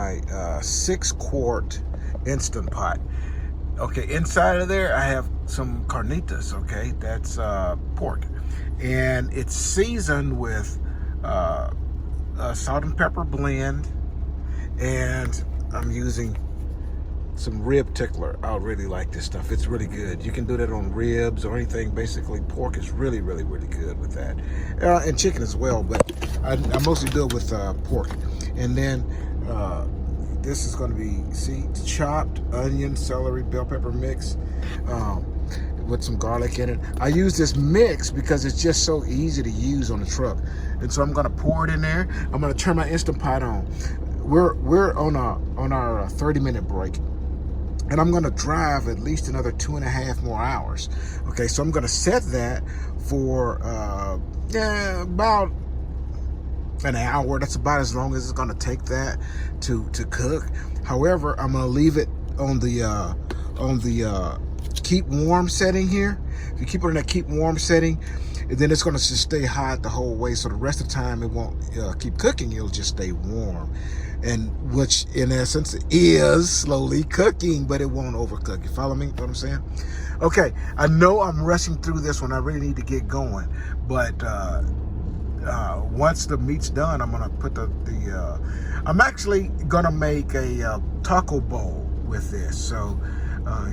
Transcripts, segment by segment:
my 6-quart Instant Pot. Okay, inside of there I have some carnitas. Okay, that's pork, and it's seasoned with a salt and pepper blend, and I'm using some rib tickler. I really like this stuff. It's really good. You can do that on ribs or anything. Basically, pork is really good with that, and chicken as well. But I mostly do it with pork. And then this is going to be chopped onion, celery, bell pepper mix with some garlic in it. I use this mix because it's just so easy to use on the truck, and so I'm going to pour it in there. I'm going to turn my Instant Pot on. We're on our 30-minute break. And I'm going to drive at least another 2.5 more hours. Okay, so I'm going to set that for about an hour. That's about as long as it's going to take that to cook. However, I'm going to leave it on the keep warm setting here. If you keep it in that keep warm setting, then it's going to just stay hot the whole way. So the rest of the time it won't keep cooking. It'll just stay warm. And which in essence is slowly cooking, but it won't overcook. You follow me? What I'm saying? Okay, I know I'm rushing through this one. I really need to get going, but once the meat's done, I'm gonna put I'm actually gonna make a taco bowl with this, so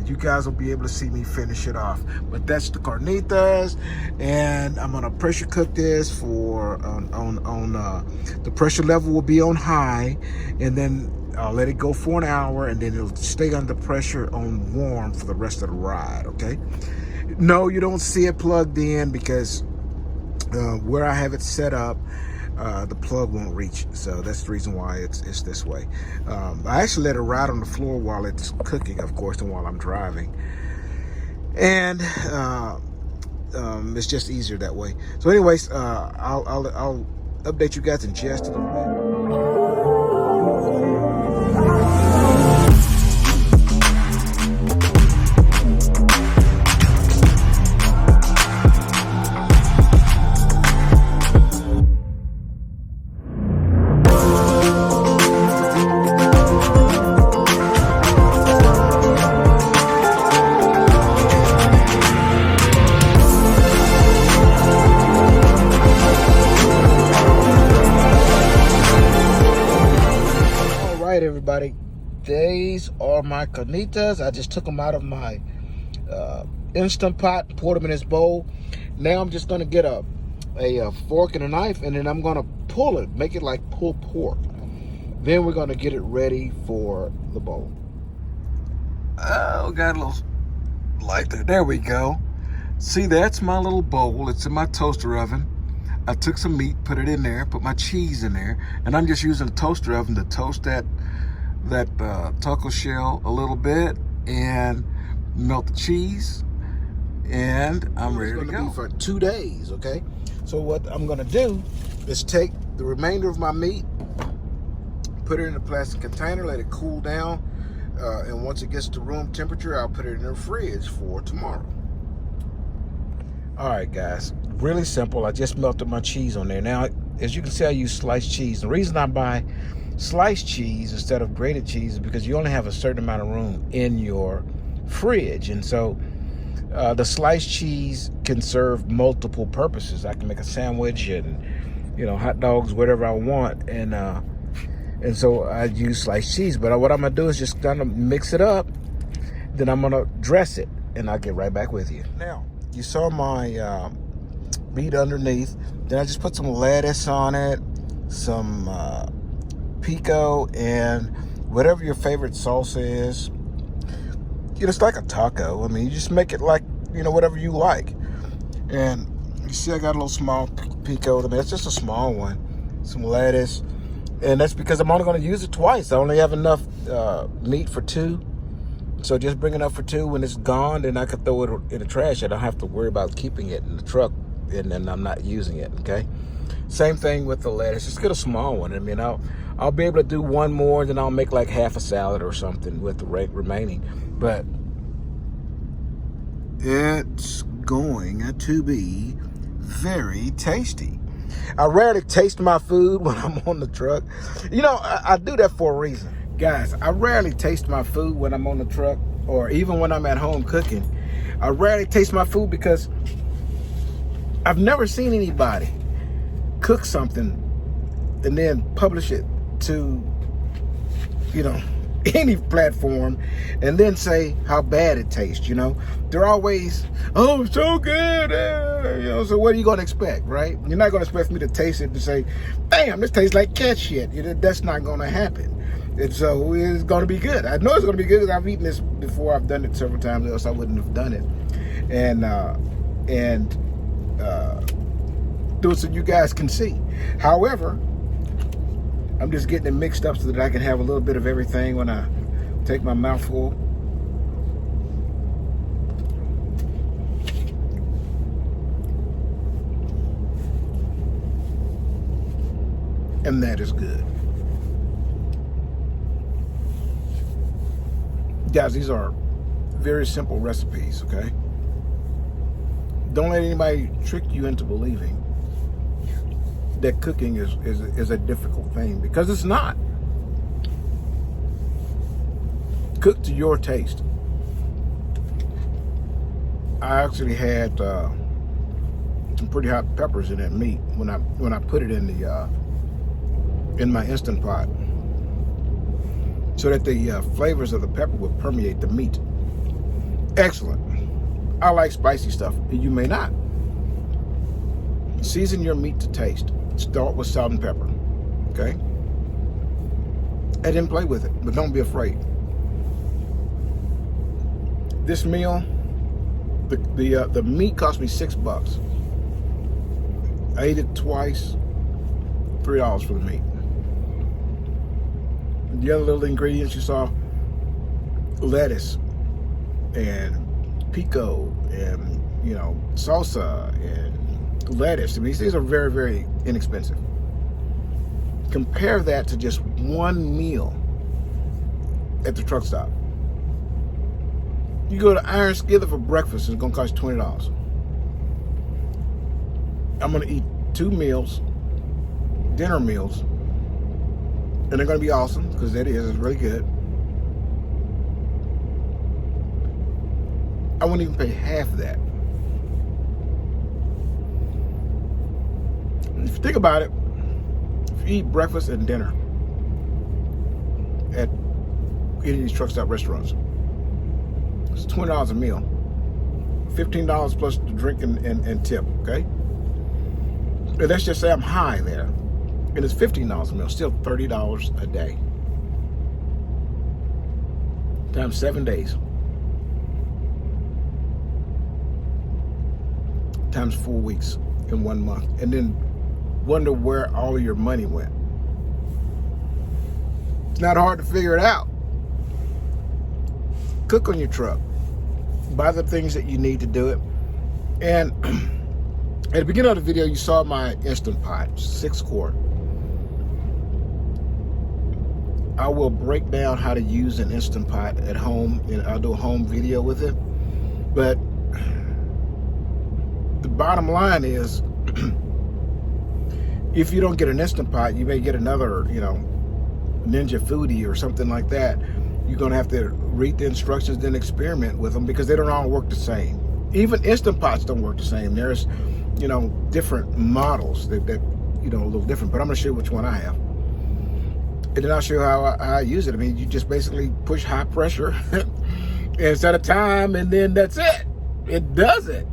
you guys will be able to see me finish it off. But that's the carnitas, and I'm gonna pressure cook this for the pressure level will be on high, and then I'll let it go for an hour, and then it'll stay under pressure on warm for the rest of the ride. Okay? No, you don't see it plugged in because where I have it set up, the plug won't reach, so that's the reason why it's this way. I actually let it ride on the floor while it's cooking, of course, and while I'm driving, and it's just easier that way. So anyways, I'll update you guys in just a little bit. Everybody, these are my carnitas. I just took them out of my Instant Pot, poured them in this bowl. Now I'm just going to get a fork and a knife, and then I'm going to pull it, make it like pulled pork. Then we're going to get it ready for the bowl. Oh, got a little light there. There we go. See, that's my little bowl. It's in my toaster oven. I took some meat, put it in there, put my cheese in there, and I'm just using the toaster oven to toast that taco shell a little bit and melt the cheese, and I'm ready to go. It's going to be for 2 days, okay? So what I'm going to do is take the remainder of my meat, put it in a plastic container, let it cool down, and once it gets to room temperature, I'll put it in the fridge for tomorrow. All right, guys, really simple. I just melted my cheese on there. Now, as you can see, I use sliced cheese. The reason I buy sliced cheese instead of grated cheese is because you only have a certain amount of room in your fridge. And so the sliced cheese can serve multiple purposes. I can make a sandwich and, hot dogs, whatever I want. And so I use sliced cheese. But what I'm going to do is just kind of mix it up. Then I'm going to dress it, and I'll get right back with you. Now, you saw my meat underneath. Then I just put some lettuce on it, some pico, and whatever your favorite salsa is. It's like a taco. I mean, you just make it like, whatever you like. And you see I got a little small pico. I mean, it's just a small one. Some lettuce. And that's because I'm only going to use it twice. I only have enough meat for 2. So just bring it up for 2. When it's gone, then I can throw it in the trash. I don't have to worry about keeping it in the truck and then I'm not using it, okay? Same thing with the lettuce. Just get a small one. I mean, I'll be able to do one more, then I'll make like half a salad or something with the remaining. But it's going to be very tasty. I rarely taste my food when I'm on the truck. I do that for a reason. Guys, I rarely taste my food when I'm on the truck or even when I'm at home cooking. I rarely taste my food because I've never seen anybody cook something and then publish it to, you know, any platform and then say how bad it tastes. They're always, oh, so good, so what are you going to expect, right? You're not going to expect me to taste it and say, damn, this tastes like cat shit. That's not going to happen. And so it's going to be good. I know it's going to be good because I've eaten this before. I've done it several times, else I wouldn't have done it. And do it so you guys can see. However, I'm just getting it mixed up so that I can have a little bit of everything when I take my mouthful. And that is good. Guys, these are very simple recipes, okay? Don't let anybody trick you into believing that cooking is a difficult thing, because it's not. Cook to your taste. I actually had some pretty hot peppers in that meat when I put it in my Instant Pot, so that the flavors of the pepper would permeate the meat. Excellent. I like spicy stuff. You may not. Season your meat to taste. Start with salt and pepper. Okay? And then play with it, but don't be afraid. This meal, the meat cost me $6. I ate it twice, $3 for the meat. The other little ingredients you saw, lettuce and pico and salsa and lettuce. I mean, these are very, very inexpensive. Compare that to just one meal at the truck stop. You go to Iron Skillet for breakfast, it's gonna cost $20. I'm gonna eat 2 meals, dinner meals, and they're gonna be awesome, because it's really good. I wouldn't even pay half of that. If you think about it, if you eat breakfast and dinner at any of these truck stop restaurants, it's $20 a meal. $15 plus the drink and tip, okay? And let's just say I'm high there, and it's $15 a meal, still $30 a day. Times 7 days. Times 4 weeks in 1 month. And then wonder where all of your money went. It's not hard to figure it out. Cook on your truck. Buy the things that you need to do it. And at the beginning of the video, you saw my Instant Pot, 6-quart. I will break down how to use an Instant Pot at home, and I'll do a home video with it. But the bottom line is, if you don't get an Instant Pot, you may get another, Ninja Foodie or something like that. You're going to have to read the instructions, then experiment with them, because they don't all work the same. Even Instant Pots don't work the same. There's, different models that a little different, but I'm going to show you which one I have. And then I'll show you how I use it. I mean, you just basically push high pressure and set a time, and then that's it. It does it.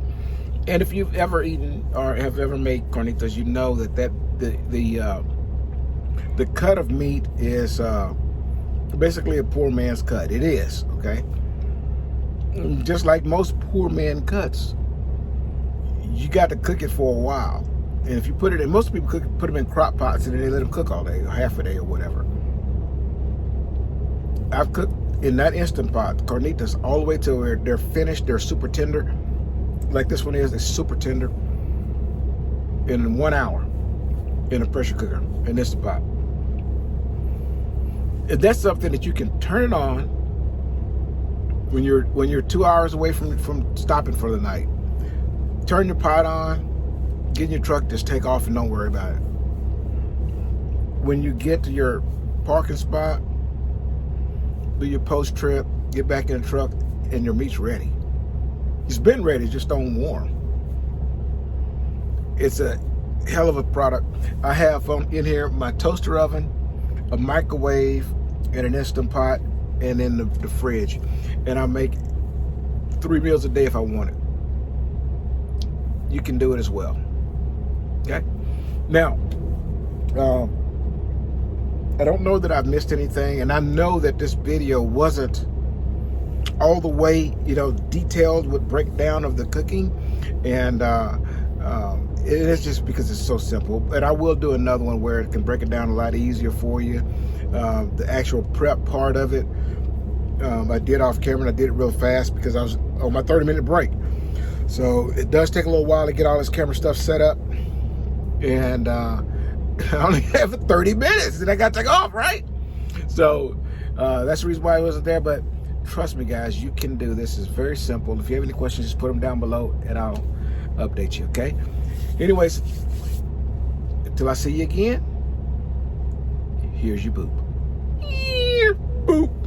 And if you've ever eaten or have ever made carnitas, you know that the cut of meat is basically a poor man's cut. It is, okay? Just like most poor man cuts, you got to cook it for a while. And if you put it in, most people put them in crock pots and then they let them cook all day, or half a day or whatever. I've cooked in that Instant Pot carnitas all the way till where they're finished, they're super tender. Like this one is, it's super tender. In 1 hour in a pressure cooker in Instant Pot. If that's something that you can turn it on when you're 2 hours away from stopping for the night. Turn your pot on, get in your truck, just take off and don't worry about it. When you get to your parking spot, do your post trip, get back in the truck, and your meat's ready. It's been ready, just don't warm. It's a hell of a product. I have in here my toaster oven, a microwave, and an Instant Pot, and then the fridge. And I make 3 meals a day if I want it. You can do it as well. Okay? Now, I don't know that I've missed anything, and I know that this video wasn't all the way, detailed with breakdown of the cooking, and it is just because it's so simple. But I will do another one where it can break it down a lot easier for you. The actual prep part of it, I did off camera, and I did it real fast because I was on my 30-minute break. So it does take a little while to get all this camera stuff set up, and I only have 30 minutes, and I got to take off, right? So that's the reason why I wasn't there. But trust me, guys, you can do this. It's very simple. If you have any questions, just put them down below, and I'll update you, okay? Anyways, until I see you again, here's your boop. Boop.